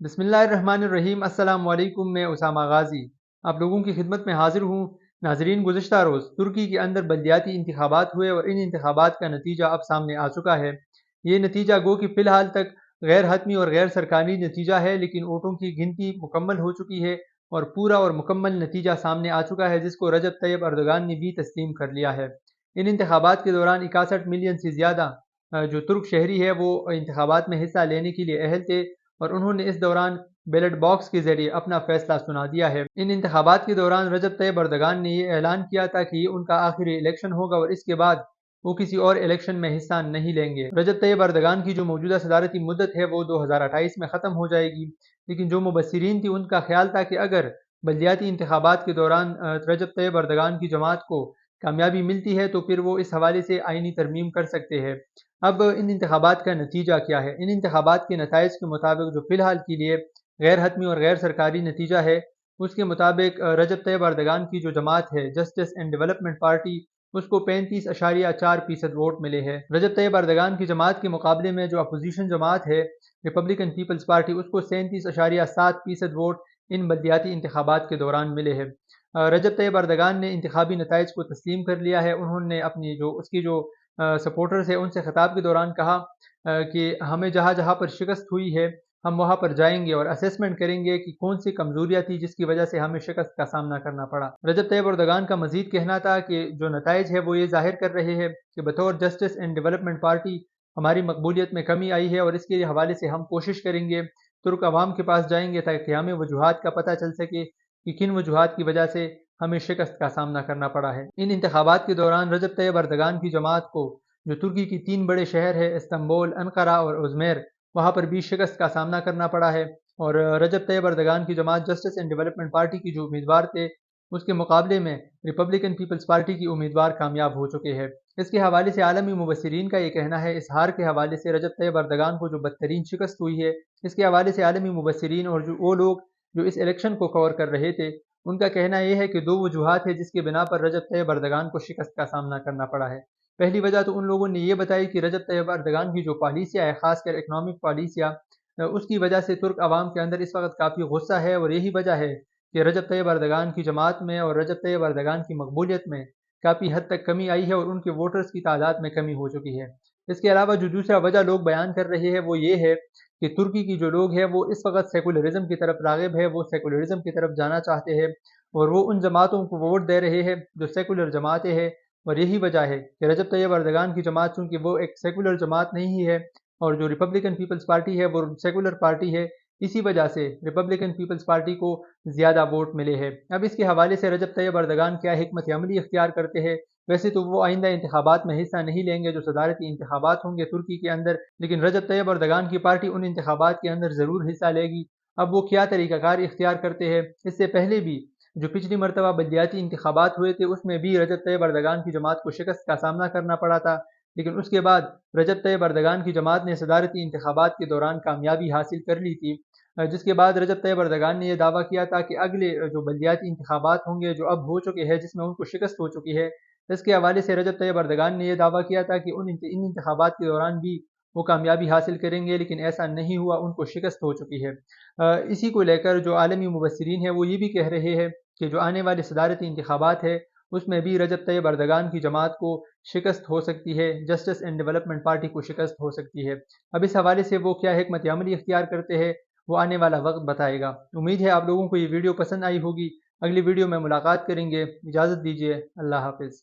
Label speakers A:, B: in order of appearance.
A: बिस्मिल्लाहिर्रहमानिर्रहीम। अस्सलाम वालेकुम। मैं उसामा गाजी आप लोगों की खिदमत में हाजिर हूँ। नाजरीन, गुज़िश्ता रोज़ तुर्की के अंदर बल्दियाती इंतखाबात हुए और इन इंतखाबात का नतीजा अब सामने आ चुका है। ये नतीजा गो कि फ़िलहाल तक गैर हतमी और गैर सरकारी नतीजा है, लेकिन वोटों की गिनती मुकम्मल हो चुकी है और पूरा और मुकम्मल नतीजा सामने आ चुका है, जिसको रजब तैयब अर्दोगान ने भी तस्लीम कर लिया है। इन इंतखाबात के दौरान 61 मिलियन से ज़्यादा जो तुर्क शहरी है वो इंतखाबात में हिस्सा लेने के लिए अहल थे और उन्होंने इस दौरान बैलेट बॉक्स के जरिए अपना फैसला सुना दिया है। इन इंतखाबात के दौरान रजब तैयब अर्दोगान ने ये ऐलान किया था कि ये उनका आखिरी इलेक्शन होगा और इसके बाद वो किसी और इलेक्शन में हिस्सा नहीं लेंगे। रजब तैयब अर्दोगान की जो मौजूदा सदारती मुद्दत है वो 2028 में ख़त्म हो जाएगी, लेकिन जो मुबस्सिरीन थी उनका ख्याल था कि अगर बल्दियाती इंतखाबात के दौरान रजब तैयब अर्दोगान की जमात को कामयाबी मिलती है तो फिर वो इस हवाले से आइनी तरमीम कर सकते हैं। अब इन इंतखाबात का नतीजा क्या है? इन इंतखाबात के नताइज के मुताबिक जो फ़िलहाल के लिए गैर हतमी और गैर सरकारी नतीजा है, उसके मुताबिक रजब तैयब अर्दोगान की जो जमात है जस्टिस एंड डेवलपमेंट पार्टी, उसको 35.4% वोट मिले हैं। रजब तैयब अर्दोगान की जमात के मुकाबले में जो अपोजिशन जमात है रिपब्लिकन पीपल्स पार्टी, उसको 37.7% वोट इन बल्दियाती इंतखाबात के दौरान मिले हैं। रजब तैयब अर्दोगान ने इंतखाबी नताइज को तस्लीम कर लिया है। उन्होंने अपनी जो उसकी जो सपोर्टर्स है उनसे खिताब के दौरान कहा कि हमें जहाँ जहाँ पर शिकस्त हुई है हम वहाँ पर जाएंगे और असेसमेंट करेंगे कि कौन सी कमजोरियाँ थी जिसकी वजह से हमें शिकस्त का सामना करना पड़ा। रजब तैयब अर्दोगान का मजीद कहना था कि जो नताइज है वो ये जाहिर कर रहे हैं कि बतौर जस्टिस एंड डेवलपमेंट पार्टी हमारी मकबूलियत में कमी आई है और इसके हवाले से हम कोशिश करेंगे, तुर्क अवाम के पास जाएंगे ताकि हमें वजूहात का पता चल सके कि किन वजूहात की वजह से हमें शिकस्त का सामना करना पड़ा है। इन इंतखाबात के दौरान रजब तैयब अर्दोगान की जमात को जो तुर्की की 3 बड़े शहर है इस्तांबुल, अनकरा और उज़्मेर, वहाँ पर भी शिकस्त का सामना करना पड़ा है और रजब तैयब अर्दोगान की जमात जस्टिस एंड डेवलपमेंट पार्टी की जो उम्मीदवार थे उसके मुकाबले में रिपब्लिकन पीपल्स पार्टी की उम्मीदवार कामयाब हो चुके हैं। इसके हवाले से आलमी मुबस्सिरीन का ये कहना है, इस हार के हवाले से रजब तैयब अर्दोगान को जो बदतरीन शिकस्त हुई है, इसके हवाले से आलमी मुबस्सिरीन और जो वो लोग जो इस इलेक्शन को कवर कर रहे थे उनका कहना यह है कि 2 वजूहात है जिसके बिना पर रजब तैयब अर्दोगान को शिकस्त का सामना करना पड़ा है। पहली वजह तो उन लोगों ने ये बताई कि रजब तैयब अर्दोगान की जो पॉलिसियाँ है, ख़ासकर इकनॉमिक पॉलिसियाँ, उसकी वजह से तुर्क अवाम के अंदर इस वक्त काफ़ी गुस्सा है और यही वजह है कि रजब तैयब अर्दोगान की जमात में और रजब तैयब अर्दोगान की मकबूलियत में काफ़ी हद तक कमी आई है और उनके वोटर्स की तादाद में कमी हो चुकी है। इसके अलावा जो दूसरा वजह लोग बयान कर रहे हैं वो ये है कि तुर्की की जो लोग हैं वो इस वक्त सेकुलरिज्म की तरफ राग़िब है, वो सेकुलरिज्म की तरफ जाना चाहते हैं और वो उन जमातों को वोट दे रहे हैं जो सेकुलर जमातें हैं। और यही वजह है कि रजब तैयब अर्दोगान की जमात, चूँकि वो एक सेकुलर जमात नहीं है और जो रिपब्लिकन पीपल्स पार्टी है वो सेकुलर पार्टी है, इसी वजह से रिपब्लिकन पीपल्स पार्टी को ज़्यादा वोट मिले हैं। अब इसके हवाले से रजब तैयब अर्दोगान क्या हिकमत अमली इख्तियार करते हैं? वैसे तो वो आइंदा इंतखाबात में हिस्सा नहीं लेंगे जो सदारती इंतखाबात होंगे तुर्की के अंदर, लेकिन रजब तैयब अर्दोगान की पार्टी उन इंतखाबात के अंदर ज़रूर हिस्सा लेगी। अब वो क्या तरीक़ाकार इख्तियार करते हैं? इससे पहले भी जो पिछली मरतबा बल्दियाती इंतखाबात हुए थे उसमें भी रजब तैयब अर्दोगान की जमात को शिकस्त का सामना करना पड़ा था, लेकिन उसके बाद रजब तैयब अर्दोगान की जमात ने सदारती इंतखाबात के दौरान कामयाबी हासिल कर ली थी। जिसके बाद रजब तैयब अर्दोगान ने यह दावा किया था कि अगले जो बल्दियाती इंतखाबात होंगे जो अब हो चुके हैं जिसमें उनको शिकस्त हो चुकी है, इसके हवाले से रजब तैयब अर्दोगान ने यह दावा किया था कि इन इंतखाबात के दौरान भी वो कामयाबी हासिल करेंगे, लेकिन ऐसा नहीं हुआ, उनको शिकस्त हो चुकी है। इसी को लेकर जो आलमी मुबस्सिरीन हैं वो ये भी कह रहे हैं कि जो आने वाले सदारती इंतखाबात है उसमें भी रजब तैयब अर्दोगान की जमात को शिकस्त हो सकती है, जस्टिस एंड डेवलपमेंट पार्टी को शिकस्त हो सकती है। अब इस हवाले से वो क्या हिकमत अमली इख्तियार करते हैं वो आने वाला वक्त बताएगा। उम्मीद है आप लोगों को ये वीडियो पसंद आई होगी। अगली वीडियो में मुलाकात करेंगे। इजाज़त दीजिए। अल्लाह हाफ़िज़।